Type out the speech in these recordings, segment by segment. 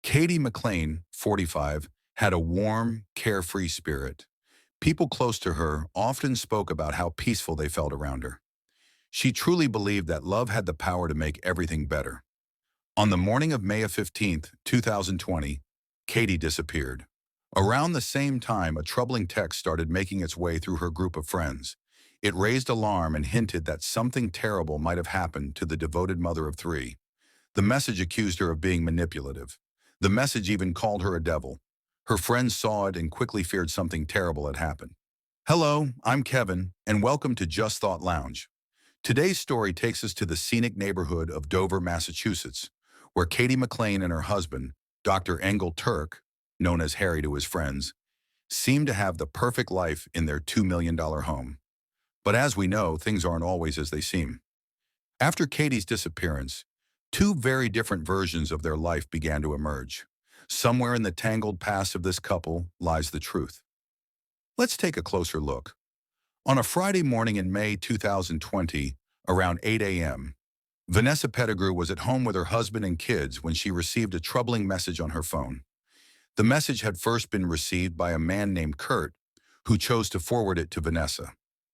Katie McLean, 45, had a warm, carefree spirit. People close to her often spoke about how peaceful they felt around her. She truly believed that love had the power to make everything better. On the morning of May 15th, 2020, Katie disappeared. Around the same time, a troubling text started making its way through her group of friends. It raised alarm and hinted that something terrible might have happened to the devoted mother of three. The message accused her of being manipulative. The message even called her a devil. Her friends saw it and quickly feared something terrible had happened. Hello, I'm Kevin, and welcome to Just Thought Lounge. Today's story takes us to the scenic neighborhood of Dover, Massachusetts, where Katie McLean and her husband, Dr. Engel Turk, known as Harry to his friends, seemed to have the perfect life in their $2 million home. But as we know, things aren't always as they seem. After Katie's disappearance, two very different versions of their life began to emerge. Somewhere in the tangled past of this couple lies the truth. Let's take a closer look. On a Friday morning in May 2020, around 8 a.m., Vanessa Pettigrew was at home with her husband and kids when she received a troubling message on her phone. The message had first been received by a man named Kurt, who chose to forward it to Vanessa.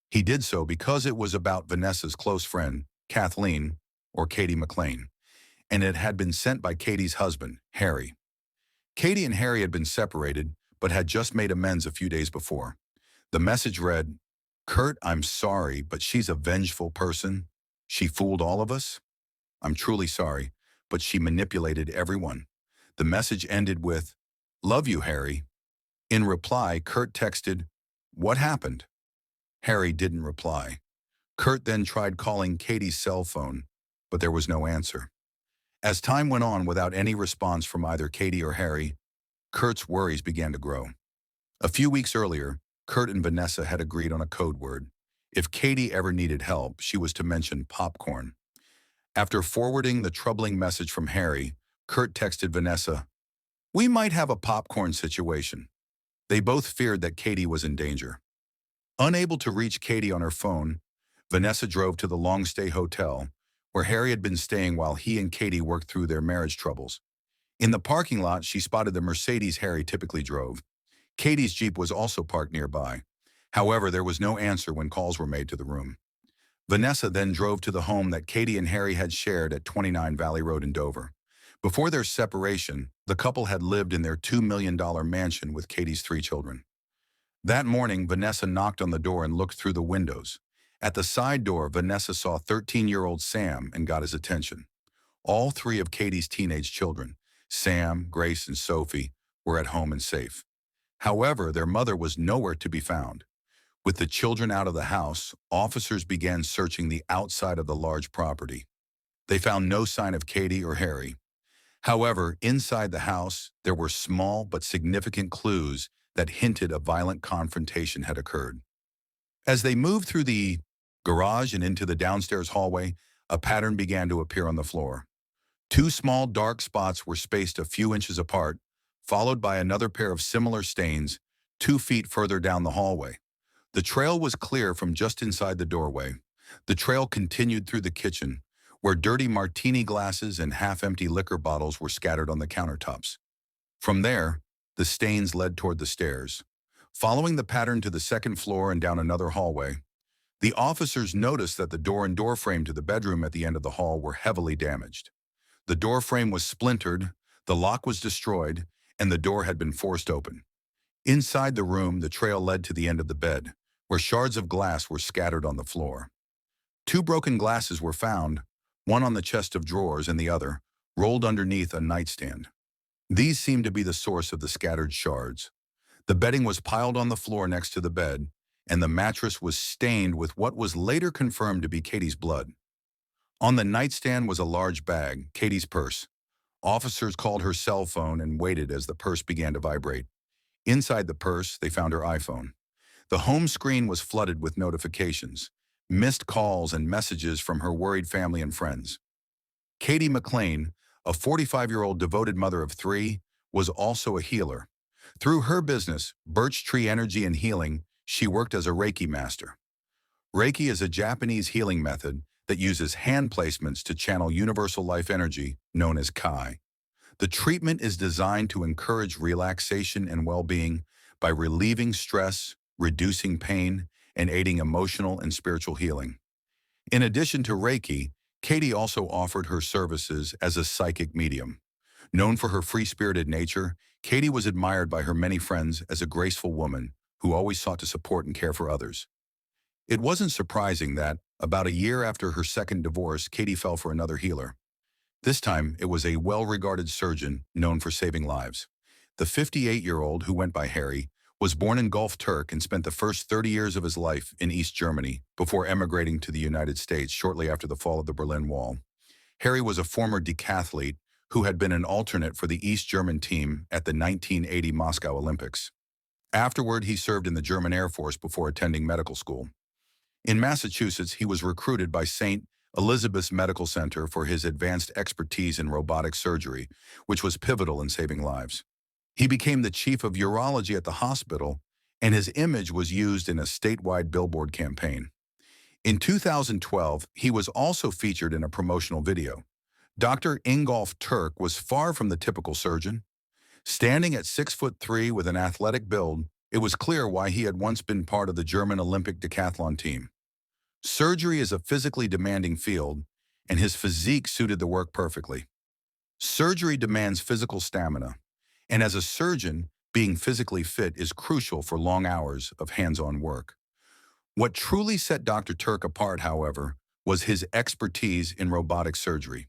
He did so because it was about Vanessa's close friend, Kathleen, or Katie McLean, and it had been sent by Katie's husband, Harry. Katie and Harry had been separated, but had just made amends a few days before. The message read, "Kurt, I'm sorry, but she's a vengeful person. She fooled all of us. I'm truly sorry, but she manipulated everyone." The message ended with, "Love you, Harry." In reply, Kurt texted, "What happened?" Harry didn't reply. Kurt then tried calling Katie's cell phone, but there was no answer. As time went on without any response from either Katie or Harry, Kurt's worries began to grow. A few weeks earlier, Kurt and Vanessa had agreed on a code word. If Katie ever needed help, she was to mention popcorn. After forwarding the troubling message from Harry, Kurt texted Vanessa, "We might have a popcorn situation." They both feared that Katie was in danger. Unable to reach Katie on her phone, Vanessa drove to the long-stay hotel, where Harry had been staying while he and Katie worked through their marriage troubles. In the parking lot, she spotted the Mercedes Harry typically drove. Katie's Jeep was also parked nearby. However, there was no answer when calls were made to the room. Vanessa then drove to the home that Katie and Harry had shared at 29 Valley Road in Dover. Before their separation, the couple had lived in their $2 million mansion with Katie's three children. That morning, Vanessa knocked on the door and looked through the windows. At the side door, Vanessa saw 13-year-old Sam and got his attention. All three of Katie's teenage children, Sam, Grace, and Sophie, were at home and safe. However, their mother was nowhere to be found. With the children out of the house, officers began searching the outside of the large property. They found no sign of Katie or Harry. However, inside the house, there were small but significant clues that hinted a violent confrontation had occurred. As they moved through the garage and into the downstairs hallway, a pattern began to appear on the floor. Two small dark spots were spaced a few inches apart, followed by another pair of similar stains 2 feet further down the hallway. The trail was clear from just inside the doorway. The trail continued through the kitchen, where dirty martini glasses and half-empty liquor bottles were scattered on the countertops. From there, the stains led toward the stairs. Following the pattern to the second floor and down another hallway, the officers noticed that the door and door frame to the bedroom at the end of the hall were heavily damaged. The door frame was splintered, the lock was destroyed, and the door had been forced open. Inside the room, the trail led to the end of the bed, where shards of glass were scattered on the floor. Two broken glasses were found, one on the chest of drawers and the other rolled underneath a nightstand. These seemed to be the source of the scattered shards. The bedding was piled on the floor next to the bed, and the mattress was stained with what was later confirmed to be Katie's blood. On the nightstand was a large bag, Katie's purse. Officers called her cell phone and waited as the purse began to vibrate. Inside the purse, they found her iPhone. The home screen was flooded with notifications, missed calls, and messages from her worried family and friends. Katie McLean, a 45-year-old devoted mother of three, was also a healer. Through her business, Birch Tree Energy and Healing, she worked as a Reiki master. Reiki is a Japanese healing method that uses hand placements to channel universal life energy known as Kai. The treatment is designed to encourage relaxation and well-being by relieving stress, reducing pain, and aiding emotional and spiritual healing. In addition to Reiki, Katie also offered her services as a psychic medium. Known for her free-spirited nature, Katie was admired by her many friends as a graceful woman who always sought to support and care for others. It wasn't surprising that, about a year after her second divorce, Katie fell for another healer. This time, it was a well-regarded surgeon known for saving lives. The 58-year-old, who went by Harry, was born in Gulf Turk and spent the first 30 years of his life in East Germany before emigrating to the United States shortly after the fall of the Berlin Wall. Harry was a former decathlete who had been an alternate for the East German team at the 1980 Moscow Olympics. Afterward, he served in the German Air Force before attending medical school. In Massachusetts, he was recruited by St. Elizabeth's Medical Center for his advanced expertise in robotic surgery, which was pivotal in saving lives. He became the chief of urology at the hospital, and his image was used in a statewide billboard campaign. In 2012, he was also featured in a promotional video. Dr. Ingolf Turk was far from the typical surgeon. Standing at 6'3" with an athletic build, it was clear why he had once been part of the German Olympic decathlon team. Surgery is a physically demanding field, and his physique suited the work perfectly. Surgery demands physical stamina, and as a surgeon, being physically fit is crucial for long hours of hands-on work. What truly set Dr. Turk apart, however, was his expertise in robotic surgery.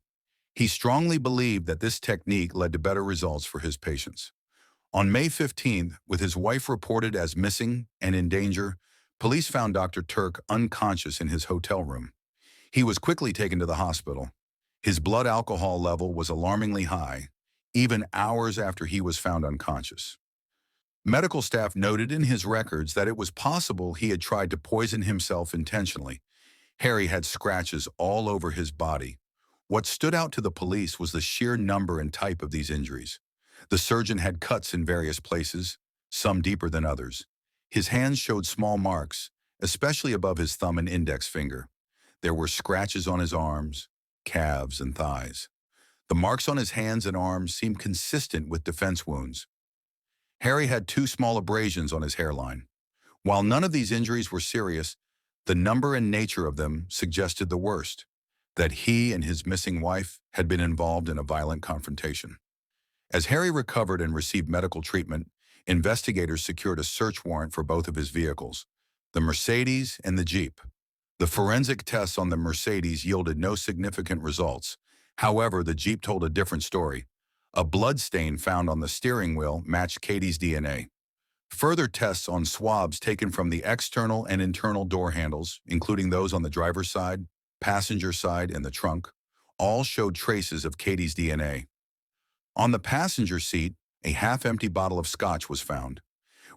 He strongly believed that this technique led to better results for his patients. On May 15th, with his wife reported as missing and in danger, police found Dr. Turk unconscious in his hotel room. He was quickly taken to the hospital. His blood alcohol level was alarmingly high, even hours after he was found unconscious. Medical staff noted in his records that it was possible he had tried to poison himself intentionally. Harry had scratches all over his body. What stood out to the police was the sheer number and type of these injuries. The surgeon had cuts in various places, some deeper than others. His hands showed small marks, especially above his thumb and index finger. There were scratches on his arms, calves, and thighs. The marks on his hands and arms seemed consistent with defense wounds. Harry had 2 small abrasions on his hairline. While none of these injuries were serious, the number and nature of them suggested the worst, that he and his missing wife had been involved in a violent confrontation. As Harry recovered and received medical treatment, investigators secured a search warrant for both of his vehicles, the Mercedes and the Jeep. The forensic tests on the Mercedes yielded no significant results. However, the Jeep told a different story. A blood stain found on the steering wheel matched Katie's DNA. Further tests on swabs taken from the external and internal door handles, including those on the driver's side, passenger side, and the trunk, all showed traces of Katie's DNA. On the passenger seat, a half-empty bottle of scotch was found.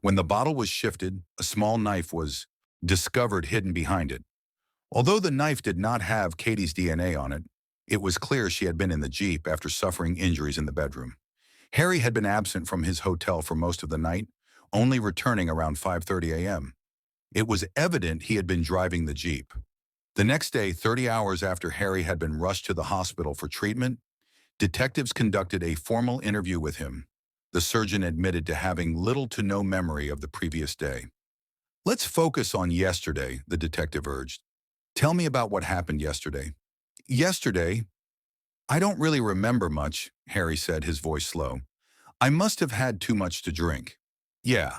When the bottle was shifted, a small knife was discovered hidden behind it. Although the knife did not have Katie's DNA on it, it was clear she had been in the Jeep after suffering injuries in the bedroom. Harry had been absent from his hotel for most of the night, only returning around 5:30 a.m. It was evident he had been driving the Jeep. The next day, 30 hours after Harry had been rushed to the hospital for treatment, detectives conducted a formal interview with him. The surgeon admitted to having little to no memory of the previous day. "Let's focus on yesterday," the detective urged. "Tell me about what happened yesterday." "Yesterday? I don't really remember much," Harry said, his voice slow. "I must have had too much to drink. Yeah,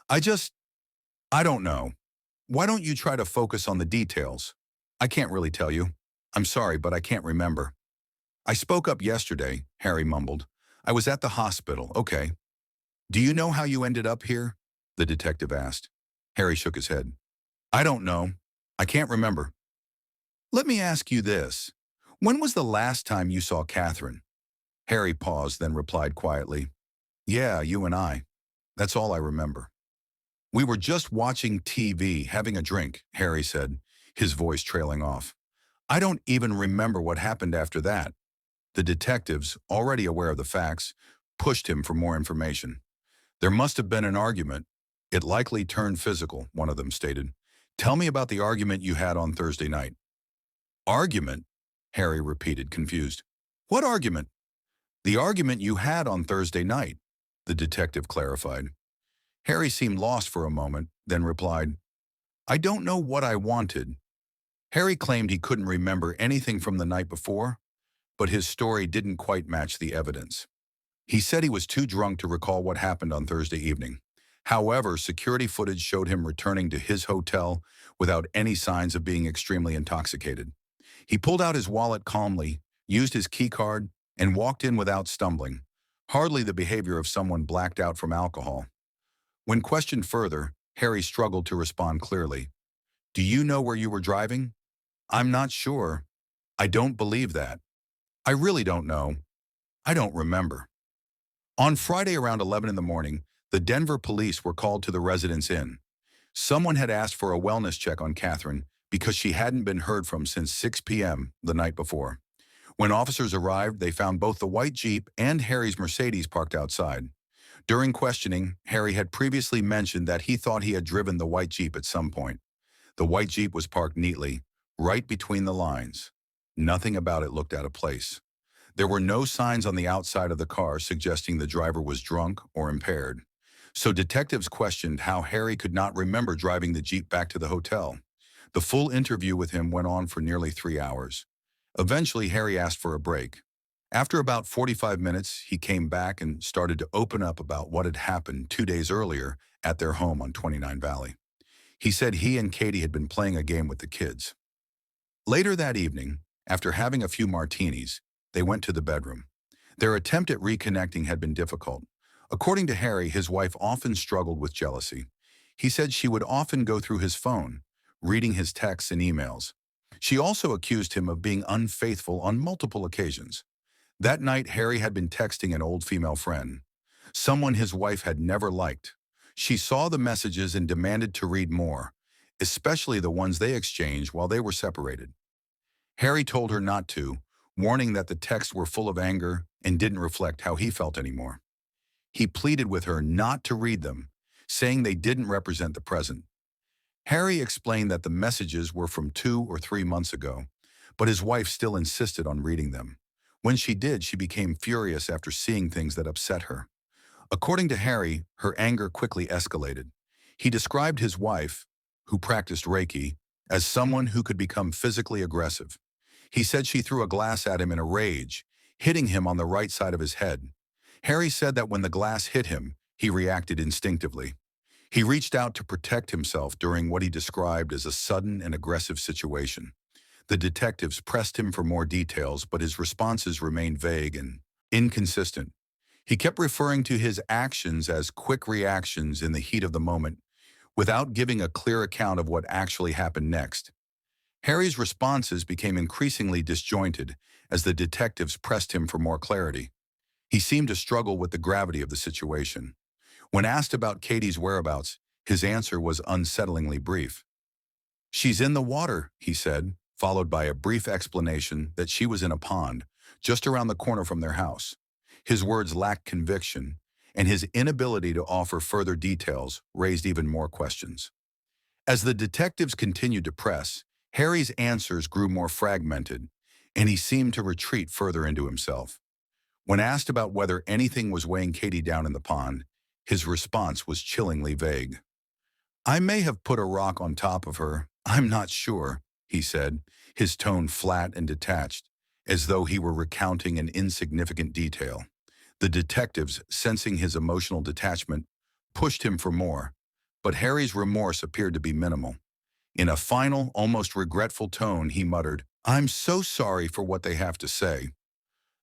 I don't know. Why don't you try to focus on the details? I can't really tell you. I'm sorry, but I can't remember." "I spoke up yesterday," Harry mumbled. "I was at the hospital, okay. Do you know how you ended up here?" the detective asked. Harry shook his head. "I don't know. I can't remember." "Let me ask you this. When was the last time you saw Catherine?" Harry paused, then replied quietly, "Yeah, you and I. That's all I remember." "We were just watching TV, having a drink," Harry said, his voice trailing off. "I don't even remember what happened after that." The detectives, already aware of the facts, pushed him for more information. "There must have been an argument. It likely turned physical," one of them stated. "Tell me about the argument you had on Thursday night." "Argument?" Harry repeated, confused. "What argument?" "The argument you had on Thursday night," the detective clarified. Harry seemed lost for a moment, then replied, "I don't know what I wanted." Harry claimed he couldn't remember anything from the night before, but his story didn't quite match the evidence. He said he was too drunk to recall what happened on Thursday evening. However, security footage showed him returning to his hotel without any signs of being extremely intoxicated. He pulled out his wallet calmly, used his keycard, and walked in without stumbling, hardly the behavior of someone blacked out from alcohol. When questioned further, Harry struggled to respond clearly. "Do you know where you were driving?" "I'm not sure. I don't believe that. I really don't know. I don't remember." On Friday around 11 in the morning, the Denver police were called to the residence inn. Someone had asked for a wellness check on Catherine because she hadn't been heard from since 6 p.m. the night before. When officers arrived, they found both the white Jeep and Harry's Mercedes parked outside. During questioning, Harry had previously mentioned that he thought he had driven the white Jeep at some point. The white Jeep was parked neatly, right between the lines. Nothing about it looked out of place. There were no signs on the outside of the car suggesting the driver was drunk or impaired. So detectives questioned how Harry could not remember driving the Jeep back to the hotel. The full interview with him went on for nearly 3 hours. Eventually, Harry asked for a break. After about 45 minutes, he came back and started to open up about what had happened 2 days earlier at their home on 29 Valley. He said he and Katie had been playing a game with the kids. Later that evening, after having a few martinis, they went to the bedroom. Their attempt at reconnecting had been difficult. According to Harry, his wife often struggled with jealousy. He said she would often go through his phone, reading his texts and emails. She also accused him of being unfaithful on multiple occasions. That night, Harry had been texting an old female friend, someone his wife had never liked. She saw the messages and demanded to read more, especially the ones they exchanged while they were separated. Harry told her not to, warning that the texts were full of anger and didn't reflect how he felt anymore. He pleaded with her not to read them, saying they didn't represent the present. Harry explained that the messages were from 2 or 3 months ago, but his wife still insisted on reading them. When she did, she became furious after seeing things that upset her. According to Harry, her anger quickly escalated. He described his wife, who practiced Reiki, as someone who could become physically aggressive. He said she threw a glass at him in a rage, hitting him on the right side of his head. Harry said that when the glass hit him, he reacted instinctively. He reached out to protect himself during what he described as a sudden and aggressive situation. The detectives pressed him for more details, but his responses remained vague and inconsistent. He kept referring to his actions as quick reactions in the heat of the moment, without giving a clear account of what actually happened next. Harry's responses became increasingly disjointed as the detectives pressed him for more clarity. He seemed to struggle with the gravity of the situation. When asked about Katie's whereabouts, his answer was unsettlingly brief. "She's in the water," he said, followed by a brief explanation that she was in a pond, just around the corner from their house. His words lacked conviction, and his inability to offer further details raised even more questions. As the detectives continued to press, Harry's answers grew more fragmented, and he seemed to retreat further into himself. When asked about whether anything was weighing Katie down in the pond, his response was chillingly vague. "I may have put a rock on top of her. I'm not sure," he said, his tone flat and detached, as though he were recounting an insignificant detail. The detectives, sensing his emotional detachment, pushed him for more, but Harry's remorse appeared to be minimal. In a final, almost regretful tone, he muttered, "I'm so sorry for what they have to say."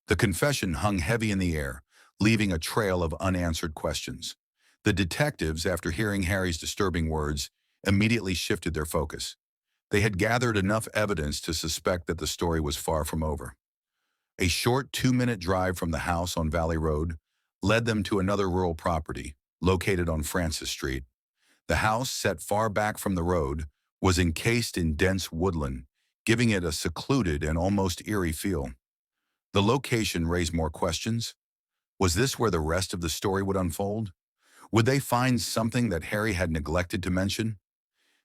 The confession hung heavy in the air, leaving a trail of unanswered questions. The detectives, after hearing Harry's disturbing words, immediately shifted their focus. They had gathered enough evidence to suspect that the story was far from over. A short 2-minute drive from the house on Valley Road led them to another rural property, located on Francis Street. The house, set far back from the road, was encased in dense woodland, giving it a secluded and almost eerie feel. The location raised more questions. Was this where the rest of the story would unfold? Would they find something that Harry had neglected to mention?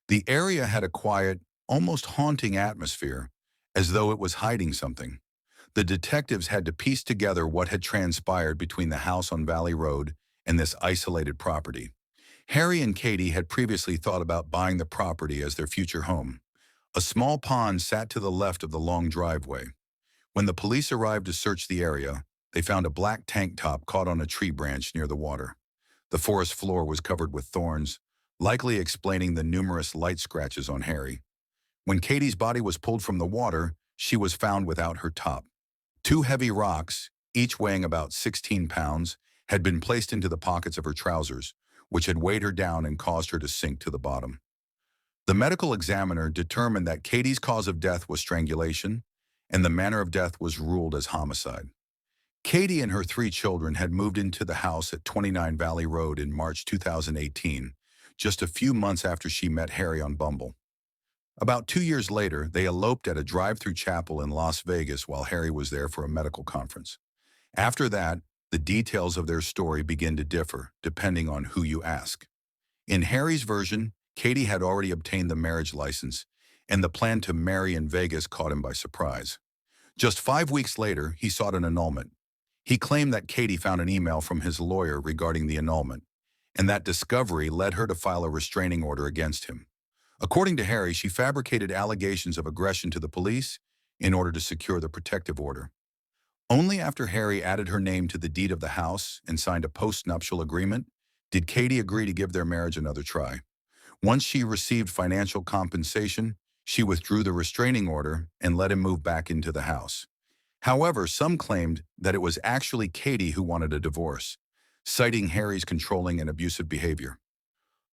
The area had a quiet, almost haunting atmosphere, as though it was hiding something. The detectives had to piece together what had transpired between the house on Valley Road and this isolated property. Harry and Katie had previously thought about buying the property as their future home. A small pond sat to the left of the long driveway. When the police arrived to search the area, they found a black tank top caught on a tree branch near the water. The forest floor was covered with thorns, likely explaining the numerous light scratches on Harry. When Katie's body was pulled from the water, she was found without her top. Two heavy rocks, each weighing about 16 pounds, had been placed into the pockets of her trousers, which had weighed her down and caused her to sink to the bottom. The medical examiner determined that Katie's cause of death was strangulation, and the manner of death was ruled as homicide. Katie and her three children had moved into the house at 29 Valley Road in March 2018, just a few months after she met Harry on Bumble. About 2 years later, they eloped at a drive-through chapel in Las Vegas while Harry was there for a medical conference. After that, the details of their story begin to differ, depending on who you ask. In Harry's version, Katie had already obtained the marriage license, and the plan to marry in Vegas caught him by surprise. Just 5 weeks later, he sought an annulment. He claimed that Katie found an email from his lawyer regarding the annulment, and that discovery led her to file a restraining order against him. According to Harry, she fabricated allegations of aggression to the police in order to secure the protective order. Only after Harry added her name to the deed of the house and signed a post-nuptial agreement did Katie agree to give their marriage another try. Once she received financial compensation, she withdrew the restraining order and let him move back into the house. However, some claimed that it was actually Katie who wanted a divorce, citing Harry's controlling and abusive behavior.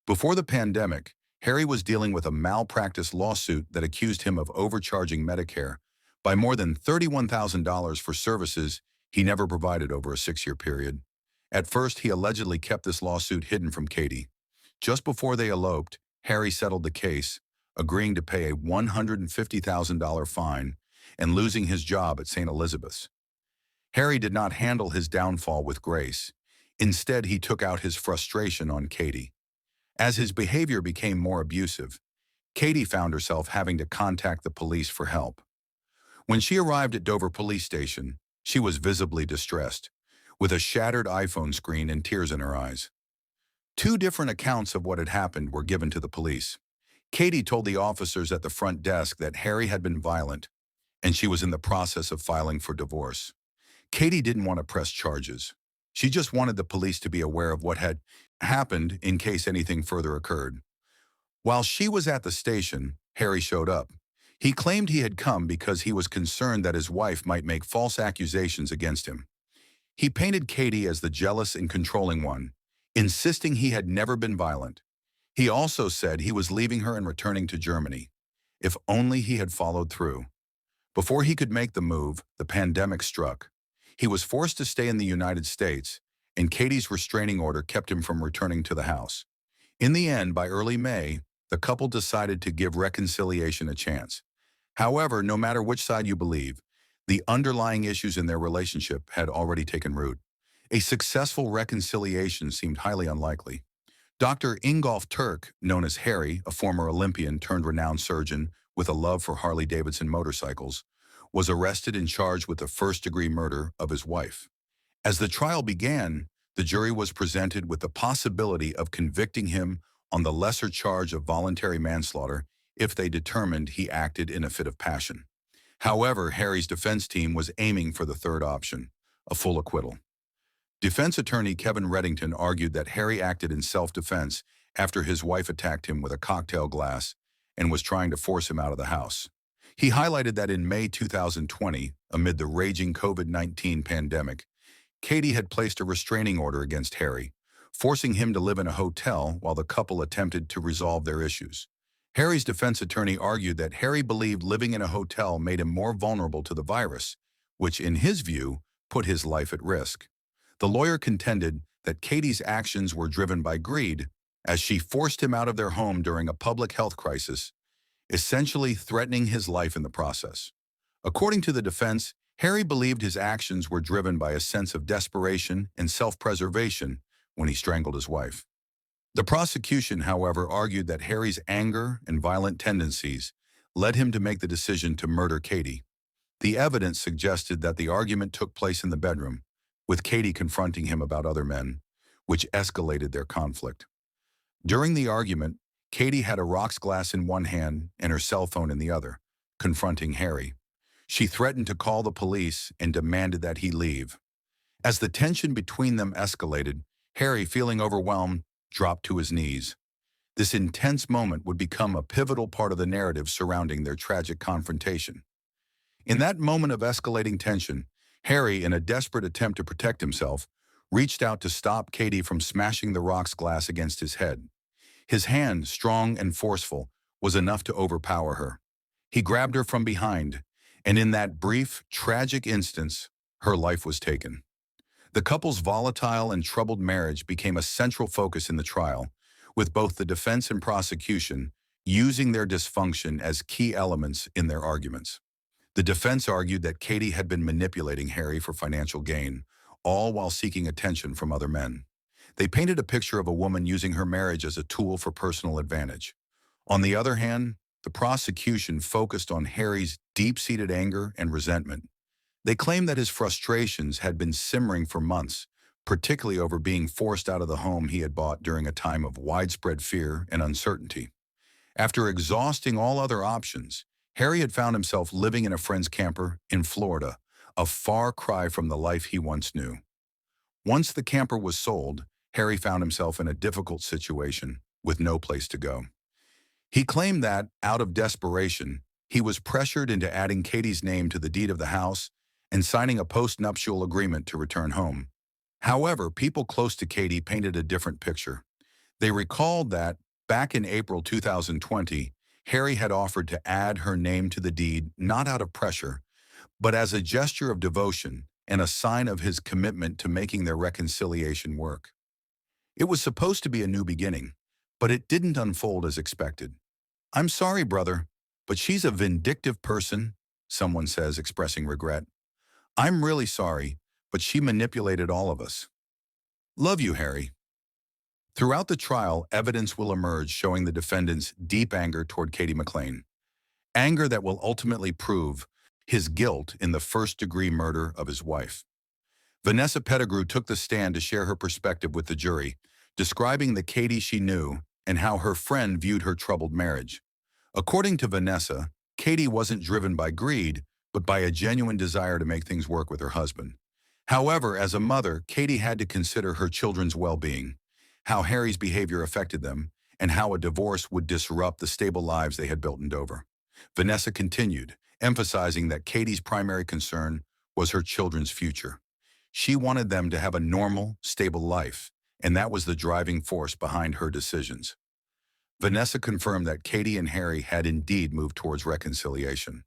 Before the pandemic, Harry was dealing with a malpractice lawsuit that accused him of overcharging Medicare by more than $31,000 for services he never provided over a 6-year period. At first, he allegedly kept this lawsuit hidden from Katie. Just before they eloped, Harry settled the case, agreeing to pay a $150,000 fine and losing his job at St. Elizabeth's. Harry did not handle his downfall with grace. Instead, he took out his frustration on Katie. As his behavior became more abusive, Katie found herself having to contact the police for help. When she arrived at Dover Police Station, she was visibly distressed, with a shattered iPhone screen and tears in her eyes. Two different accounts of what had happened were given to the police. Katie told the officers at the front desk that Harry had been violent, and she was in the process of filing for divorce. Katie didn't want to press charges. She just wanted the police to be aware of what had happened in case anything further occurred. While she was at the station, Harry showed up. He claimed he had come because he was concerned that his wife might make false accusations against him. He painted Katie as the jealous and controlling one, insisting he had never been violent. He also said he was leaving her and returning to Germany. If only he had followed through. Before he could make the move, the pandemic struck. He was forced to stay in the United States, and Katie's restraining order kept him from returning to the house. In the end, by early May, the couple decided to give reconciliation a chance. However, no matter which side you believe, the underlying issues in their relationship had already taken root. A successful reconciliation seemed highly unlikely. Dr. Ingolf Turk, known as Harry, a former Olympian turned renowned surgeon with a love for Harley-Davidson motorcycles, was arrested and charged with the first-degree murder of his wife. As the trial began, the jury was presented with the possibility of convicting him on the lesser charge of voluntary manslaughter if they determined he acted in a fit of passion. However, Harry's defense team was aiming for the third option, a full acquittal. Defense attorney Kevin Reddington argued that Harry acted in self-defense after his wife attacked him with a cocktail glass and was trying to force him out of the house. He highlighted that in May 2020, amid the raging COVID-19 pandemic, Katie had placed a restraining order against Harry, forcing him to live in a hotel while the couple attempted to resolve their issues. Harry's defense attorney argued that Harry believed living in a hotel made him more vulnerable to the virus, which, in his view, put his life at risk. The lawyer contended that Katie's actions were driven by greed, as she forced him out of their home during a public health crisis, essentially threatening his life in the process. According to the defense, Harry believed his actions were driven by a sense of desperation and self-preservation when he strangled his wife. The prosecution, however, argued that Harry's anger and violent tendencies led him to make the decision to murder Katie. The evidence suggested that the argument took place in the bedroom, with Katie confronting him about other men, which escalated their conflict. During the argument, Katie had a rocks glass in one hand and her cell phone in the other, confronting Harry. She threatened to call the police and demanded that he leave. As the tension between them escalated, Harry, feeling overwhelmed, dropped to his knees. This intense moment would become a pivotal part of the narrative surrounding their tragic confrontation. In that moment of escalating tension, Harry, in a desperate attempt to protect himself, reached out to stop Katie from smashing the rocks glass against his head. His hand, strong and forceful, was enough to overpower her. He grabbed her from behind, and in that brief, tragic instance, her life was taken. The couple's volatile and troubled marriage became a central focus in the trial, with both the defense and prosecution using their dysfunction as key elements in their arguments. The defense argued that Katie had been manipulating Harry for financial gain, all while seeking attention from other men. They painted a picture of a woman using her marriage as a tool for personal advantage. On the other hand, the prosecution focused on Harry's deep-seated anger and resentment. They claimed that his frustrations had been simmering for months, particularly over being forced out of the home he had bought during a time of widespread fear and uncertainty. After exhausting all other options, Harry had found himself living in a friend's camper in Florida, a far cry from the life he once knew. Once the camper was sold, Harry found himself in a difficult situation with no place to go. He claimed that, out of desperation, he was pressured into adding Katie's name to the deed of the house and signing a post-nuptial agreement to return home. However, people close to Katie painted a different picture. They recalled that, back in April 2020, Harry had offered to add her name to the deed not out of pressure, but as a gesture of devotion and a sign of his commitment to making their reconciliation work. It was supposed to be a new beginning, but it didn't unfold as expected. "I'm sorry, brother, but she's a vindictive person," someone says, expressing regret. "I'm really sorry, but she manipulated all of us. Love you, Harry." Throughout the trial, evidence will emerge showing the defendant's deep anger toward Katie McLean. Anger that will ultimately prove his guilt in the first-degree murder of his wife. Vanessa Pettigrew took the stand to share her perspective with the jury, describing the Katie she knew and how her friend viewed her troubled marriage. According to Vanessa, Katie wasn't driven by greed, but by a genuine desire to make things work with her husband. However, as a mother, Katie had to consider her children's well-being, how Harry's behavior affected them, and how a divorce would disrupt the stable lives they had built in Dover. Vanessa continued, emphasizing that Katie's primary concern was her children's future. She wanted them to have a normal, stable life, and that was the driving force behind her decisions. Vanessa confirmed that Katie and Harry had indeed moved towards reconciliation.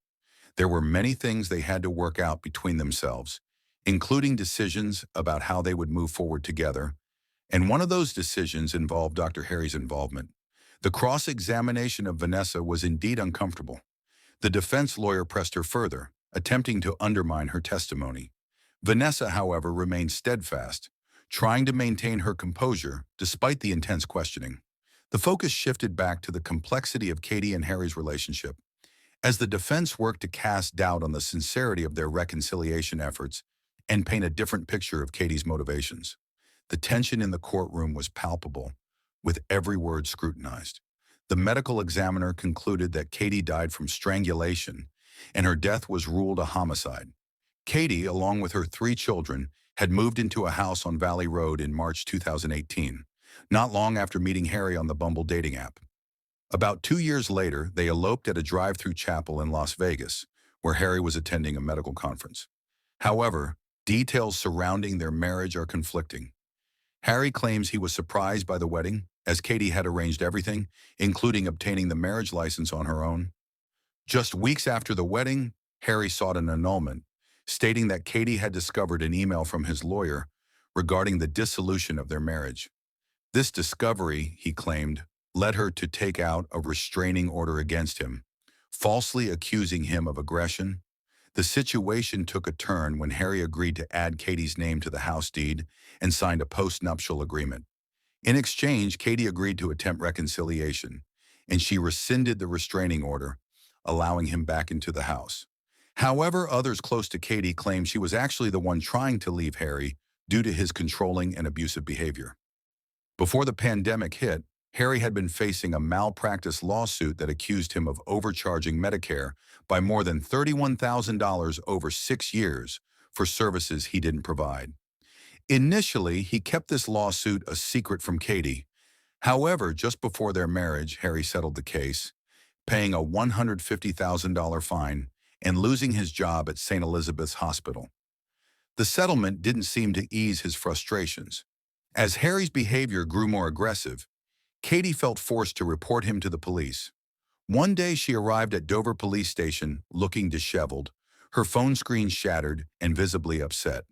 There were many things they had to work out between themselves, including decisions about how they would move forward together, and one of those decisions involved Dr. Harry's involvement. The cross-examination of Vanessa was indeed uncomfortable. The defense lawyer pressed her further, attempting to undermine her testimony. Vanessa, however, remained steadfast, trying to maintain her composure despite the intense questioning. The focus shifted back to the complexity of Katie and Harry's relationship. As the defense worked to cast doubt on the sincerity of their reconciliation efforts and paint a different picture of Katie's motivations, the tension in the courtroom was palpable, with every word scrutinized. The medical examiner concluded that Katie died from strangulation, and her death was ruled a homicide. Katie, along with her 3 children, had moved into a house on Valley Road in March 2018, not long after meeting Harry on the Bumble dating app. About 2 years later, they eloped at a drive-through chapel in Las Vegas, where Harry was attending a medical conference. However, details surrounding their marriage are conflicting. Harry claims he was surprised by the wedding, as Katie had arranged everything, including obtaining the marriage license on her own. Just weeks after the wedding, Harry sought an annulment, stating that Katie had discovered an email from his lawyer regarding the dissolution of their marriage. This discovery, he claimed, led her to take out a restraining order against him, falsely accusing him of aggression. The situation took a turn when Harry agreed to add Katie's name to the house deed and signed a post-nuptial agreement. In exchange, Katie agreed to attempt reconciliation, and she rescinded the restraining order, allowing him back into the house. However, others close to Katie claim she was actually the one trying to leave Harry due to his controlling and abusive behavior. Before the pandemic hit, Harry had been facing a malpractice lawsuit that accused him of overcharging Medicare by more than $31,000 over 6 years for services he didn't provide. Initially, he kept this lawsuit a secret from Katie. However, just before their marriage, Harry settled the case, paying a $150,000 fine and losing his job at St. Elizabeth's Hospital. The settlement didn't seem to ease his frustrations. As Harry's behavior grew more aggressive, Katie felt forced to report him to the police. One day she arrived at Dover Police Station looking disheveled, her phone screen shattered and visibly upset.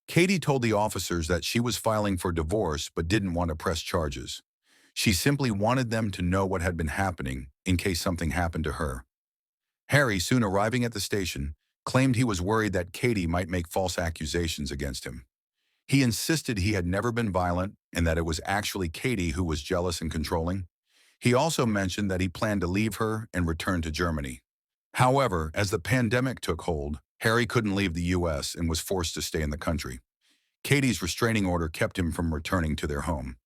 Katie told the officers that she was filing for divorce but didn't want to press charges. She simply wanted them to know what had been happening in case something happened to her. Harry, soon arriving at the station, claimed he was worried that Katie might make false accusations against him. He insisted he had never been violent and that it was actually Katie who was jealous and controlling. He also mentioned that he planned to leave her and return to Germany. However, as the pandemic took hold, Harry couldn't leave the U.S. and was forced to stay in the country. Katie's restraining order kept him from returning to their home.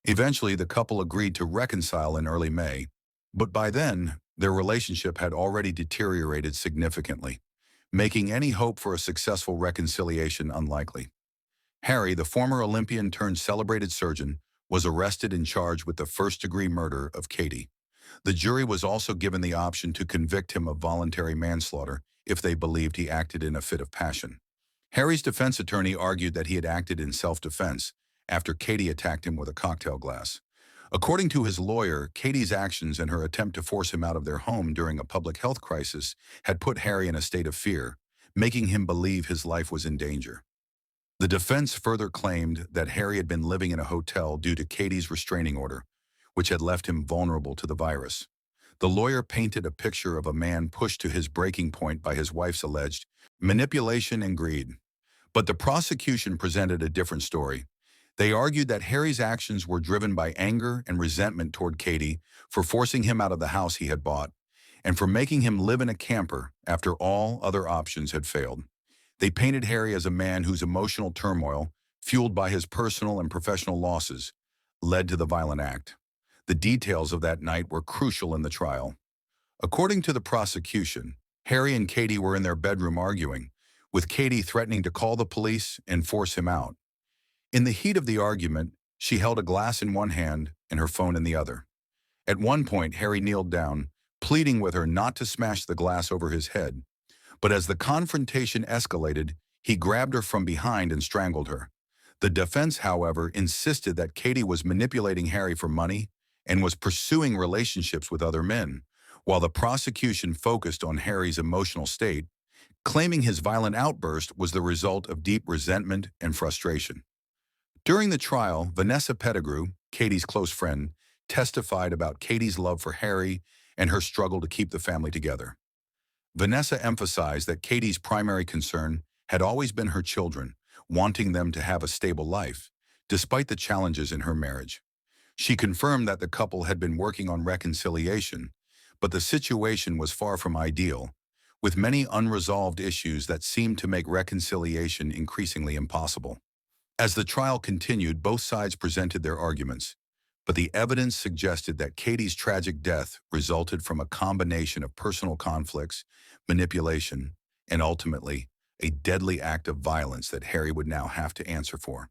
Eventually, the couple agreed to reconcile in early May, but by then, their relationship had already deteriorated significantly, making any hope for a successful reconciliation unlikely. Harry, the former Olympian turned celebrated surgeon, was arrested and charged with the first-degree murder of Katie. The jury was also given the option to convict him of voluntary manslaughter if they believed he acted in a fit of passion. Harry's defense attorney argued that he had acted in self-defense after Katie attacked him with a cocktail glass. According to his lawyer, Katie's actions and her attempt to force him out of their home during a public health crisis had put Harry in a state of fear, making him believe his life was in danger. The defense further claimed that Harry had been living in a hotel due to Katie's restraining order, which had left him vulnerable to the virus. The lawyer painted a picture of a man pushed to his breaking point by his wife's alleged manipulation and greed. But the prosecution presented a different story. They argued that Harry's actions were driven by anger and resentment toward Katie for forcing him out of the house he had bought, and for making him live in a camper after all other options had failed. They painted Harry as a man whose emotional turmoil, fueled by his personal and professional losses, led to the violent act. The details of that night were crucial in the trial. According to the prosecution, Harry and Katie were in their bedroom arguing, with Katie threatening to call the police and force him out. In the heat of the argument, she held a glass in one hand and her phone in the other. At one point, Harry kneeled down, pleading with her not to smash the glass over his head. But as the confrontation escalated, he grabbed her from behind and strangled her. The defense, however, insisted that Katie was manipulating Harry for money and was pursuing relationships with other men, while the prosecution focused on Harry's emotional state, claiming his violent outburst was the result of deep resentment and frustration. During the trial, Vanessa Pettigrew, Katie's close friend, testified about Katie's love for Harry and her struggle to keep the family together. Vanessa emphasized that Katie's primary concern had always been her children, wanting them to have a stable life, despite the challenges in her marriage. She confirmed that the couple had been working on reconciliation, but the situation was far from ideal, with many unresolved issues that seemed to make reconciliation increasingly impossible. As the trial continued, both sides presented their arguments, but the evidence suggested that Katie's tragic death resulted from a combination of personal conflicts, manipulation, and ultimately, a deadly act of violence that Harry would now have to answer for.